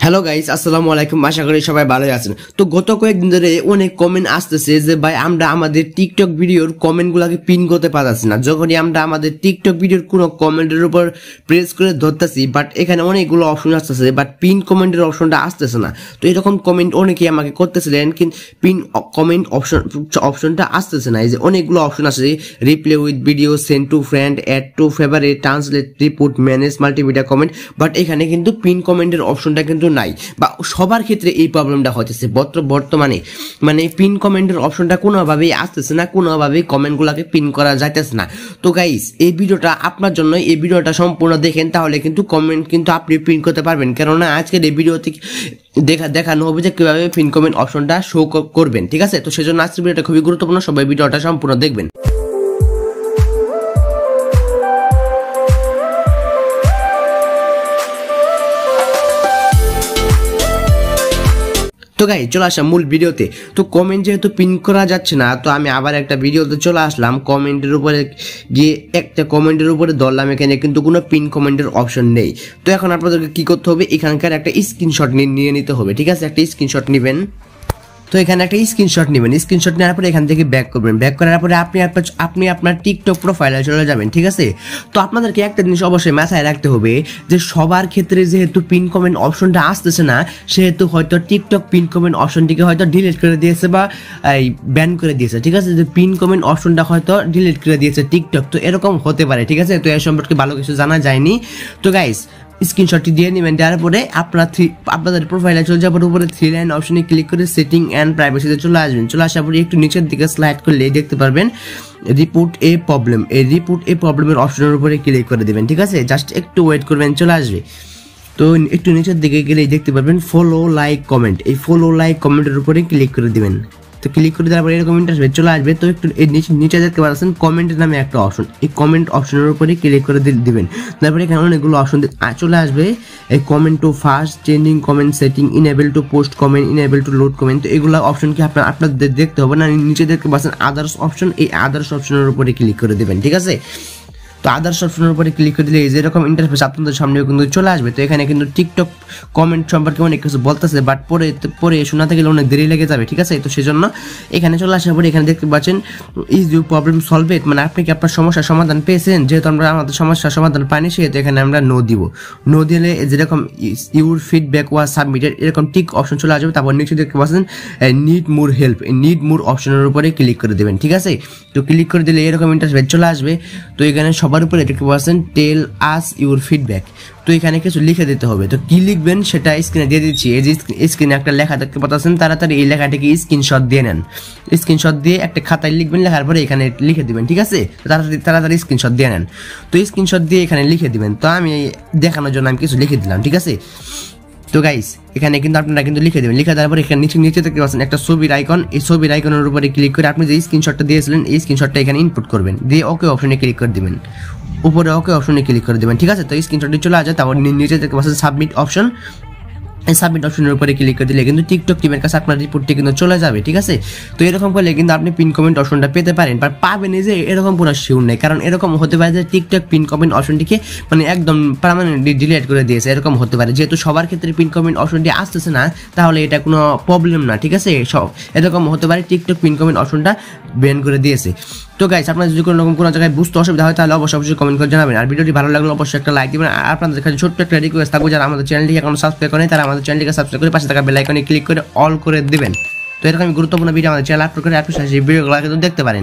Hello guys, আসসালামু আলাইকুম। আশা করি সবাই ভালো আছেন। তো গত কয়েকদিন ধরে অনেক কমেন্ট আসতেছে যে ভাই আমরা আমাদের টিকটক ভিডিওর কমেন্টগুলোকে পিন করতে পারছি না। যখনই আমরা আমাদের টিকটক ভিডিওর কোনো কমেন্টের উপর প্রেস করে ধরতেছি, বাট এখানে অনেকগুলো অপশন আসতেছে, বাট পিন কমেন্টের অপশনটা আসতেছে না। তো এরকম কমেন্ট অনেকেই আমাকে করতেছিলেন, কিন্তু পিন কমেন্ট অপশনটা আসতেছে না। এই যে অনেকগুলো অপশন আছে, replay with video, send to friend, add to favourite, translate, report, manage multimedia comment, but এখানে কিন্তু পিন কমেন্টের অপশনটা কিন্তু নাই, বা সবার ক্ষেত্রে এই প্রবলেমটা হচ্ছে বর্তমানে। মানে পিন কমেন্টের অপশনটা কোনোভাবেই আসতেছে না, কোনোভাবেই কমেন্টগুলোকে পিন করা যাইতেছে না। তো গাইস, এই ভিডিওটা আপনার জন্য, এই ভিডিওটা সম্পূর্ণ দেখেন, তাহলে কিন্তু কমেন্ট কিন্তু আপনি পিন করতে পারবেন। কেননা আজকের এই ভিডিওতে দেখানো হবে যে কিভাবে পিন কমেন্ট অপশনটা শো করবেন, ঠিক আছে? তো সেজন্য আজকের ভিডিওটা খুবই গুরুত্বপূর্ণ, সবাই ভিডিওটা সম্পূর্ণ দেখবেন। তো গাইস, চলে আসলাম মূল ভিডিওতে। তো কমেন্ট যেহেতু পিন করা যাচ্ছে না, তো আমি আবার একটা ভিডিওতে চলে আসলাম। কমেন্টের উপরে গিয়ে একটা কমেন্টের উপরে ধরলাম, এখানে কিন্তু কোনো পিন কমেন্টের অপশন নেই। তো এখন আপনাদেরকে কি করতে হবে, এখানকার একটা স্ক্রিনশট নিয়ে নিতে হবে, ঠিক আছে? একটা স্ক্রিনশট নেবেন। তো এখানে একটা স্ক্রিনশট নেবেন। স্ক্রিনশট নেওয়ার পরে এখান থেকে ব্যাক করবেন। ব্যাক করার পরে আপনি আপনার টিকটক প্রোফাইলে চলে যাবেন, ঠিক আছে? তো আপনাদেরকে একটা জিনিস অবশ্যই মাথায় রাখতে হবে যে সবার ক্ষেত্রে যেহেতু পিন কমেন্ট অপশনটা আসতেছে না, সেহেতু হয়তো টিকটক পিন কমেন্ট অপশনটিকে হয়তো ডিলিট করে দিয়েছে বা ব্যান করে দিয়েছে, ঠিক আছে? যে পিন কমেন্ট অপশনটা হয়তো ডিলিট করে দিয়েছে টিকটক। তো এরকম হতে পারে, ঠিক আছে? তো এর সম্পর্কে ভালো কিছু জানা যায়নি। তো গাইস, স্ক্রিনশটটি দিয়ে নেবেন। দেওয়ার পরে আপনাদের প্রোফাইলে চলে যাওয়ার উপরে 3 লাইন অপশনে ক্লিক করে সেটিং অ্যান্ড প্রাইভেসিতে চলে আসবেন। চলে আসার পরে একটু নিচের দিকে স্লাইড করলে দেখতে পারবেন রিপোর্ট এ প্রবলেম। এই রিপোর্ট এ প্রবলেমের অপশনের উপরে ক্লিক করে দেবেন, ঠিক আছে? জাস্ট একটু ওয়েট করবেন, চলে আসবে। তো একটু নিচের দিকে গেলেই দেখতে পারবেন ফলো লাইক কমেন্ট। এই ফলো লাইক কমেন্টের উপরে ক্লিক করে দিবেন। তো ক্লিক করে দেওয়ার পরে এরকম ইন্টারফেস চলে আসবে। তো একটু এই নিচে দেখতে পাচ্ছেন কমেন্টের নামে একটা অপশন, এই কমেন্ট অপশনের উপরে ক্লিক করে দিবেন। তারপরে এখানে অনেকগুলো অপশন চলে আসবে, এই comment to first, changing comment setting, enable to post comment, enable to load comment. তো এগুলো অপশন কি আপনাদের দেখতে হবে না? নিচে দেখতে পাচ্ছেন আদার্স অপশন, এই আদার্স অপশনের উপরে ক্লিক করে দেবেন, ঠিক আছে? তো আদার্স অপশনের উপরে ক্লিক করে দিলে এই যেরকম ইন্টারফেস আপনাদের সামনেও কিন্তু চলে আসবে। তো এখানে কিন্তু টিকটক কমেন্ট সম্পর্কে অনেক কিছু বলতেছে, বাট পরে শোনাতে গেলে অনেক দেরি লেগে যাবে, ঠিক আছে? তো সেজন্য এখানে চলে আসার পরে এখানে দেখতে পাচ্ছেন ইজ ইউ প্রবলেম সলভড, মানে আপনি কি আপনার সমস্যার সমাধান পেয়েছেন? যেহেতু আমরা আমাদের সমস্যার সমাধান পাইনি, সেহেতু এখানে আমরা নো দিব। নো দিলে যেরকম ইউর ফিডব্যাক ওয়াজ সাবমিটেড এরকম টিক অপশন চলে আসবে। তারপর নিচে দেখতে পাচ্ছেন নিড মোর হেল্প, এই নিড মোর অপশনের উপরে ক্লিক করে দেবেন, ঠিক আছে? তো ক্লিক করে দিলে এরকম ইন্টারফেস চলে আসবে। তো এখানে সবার উপরে দেখতে পাচ্ছেন টেল আস ইউর ফিডব্যাক। তো এখানে কিছু লিখে দিতে হবে। তো কি লিখবেন সেটা স্ক্রিনে দিয়ে দিচ্ছি। এই যে স্ক্রিনে একটা লেখা দেখতে পাচ্ছেন, তাড়াতাড়ি এই লেখাটাকে স্ক্রিনশট দিয়ে নেন। স্ক্রিনশট দিয়ে একটা খাতায় লিখবেন, লেখার পরে এখানে লিখে দিবেন, ঠিক আছে? তাড়াতাড়ি স্ক্রিনশট দিয়ে নেন। তো স্ক্রিনশট দিয়ে এখানে লিখে দিবেন। তো আমি দেখানোর জন্য আমি কিছু লিখে দিলাম, ঠিক আছে? তো গাইস, এখানে কিন্তু আপনারা কিন্তু লিখে দেবেন। লিখে দেওয়ার পরে এখানে নিচে দেখতে পাচ্ছেন একটা ছবির আইকন, এই ছবির আইকনের উপরে ক্লিক করে আপনি যে স্ক্রিনশটটা দিয়েছিলেন এই স্ক্রিনশটটা এখানে ইনপুট করবেন, দিয়ে ওকে অপশনে ক্লিক করে দিবেন। উপরে ওকে অপশনে ক্লিক করে দেবেন, ঠিক আছে? তো স্ক্রিনশটটি চলে আসে। তারপর নিচে দেখতে পাচ্ছেন সাবমিট অপশন, এই সাবমিট অপশনের উপরে ক্লিক করে দিলে কিন্তু টিকটক টিমের কাছে আপনার রিপোর্টটি কিন্তু চলে যাবে, ঠিক আছে? তো এরকম করলে কিন্তু আপনি পিন কমেন্ট অপশনটা পেতে পারেন, বাট পাবেন যে এরকম কোনো শিওর নেই। কারণ এরকম হতে পারে যে টিকটক পিন কমেন্ট অপশনটিকে মানে একদম পার্মানেন্টলি ডিলিট করে দিয়েছে, এরকম হতে পারে। যেহেতু সবার ক্ষেত্রে পিন কমেন্ট অপশনটি আসতেছে না, তাহলে এটা কোনো প্রবলেম না, ঠিক আছে? এরকম হতে পারে টিকটক পিন কমেন্ট অপশনটা ব্যান করে দিয়েছে। তো গাইস, আপনার যদি কোনো জায়গায় বুঝতে অসুবিধা হয় তাহলে অবশ্যই কমেন্ট করে জানাবেন। আর ভিডিওটি ভালো লাগলে অবশ্যই একটা লাইক দিবেন। আর আপনাদের কাছে ছোট্ট একটা রিকোয়েস্ট থাকবে, যারা আমাদের চ্যানেলটিকে এখনো সাবস্ক্রাইব করেনি তারা আমাদের চ্যানেলটিকে সাবস্ক্রাইব করে পাশে থাকা বেল আইকনে ক্লিক করে অল করে দিবেন। তো এরকম গুরুত্বপূর্ণ ভিডিও আমাদের চ্যানেল আপলোড করে আপনি সেই ভিডিওগুলো কিন্তু দেখতে পারেন।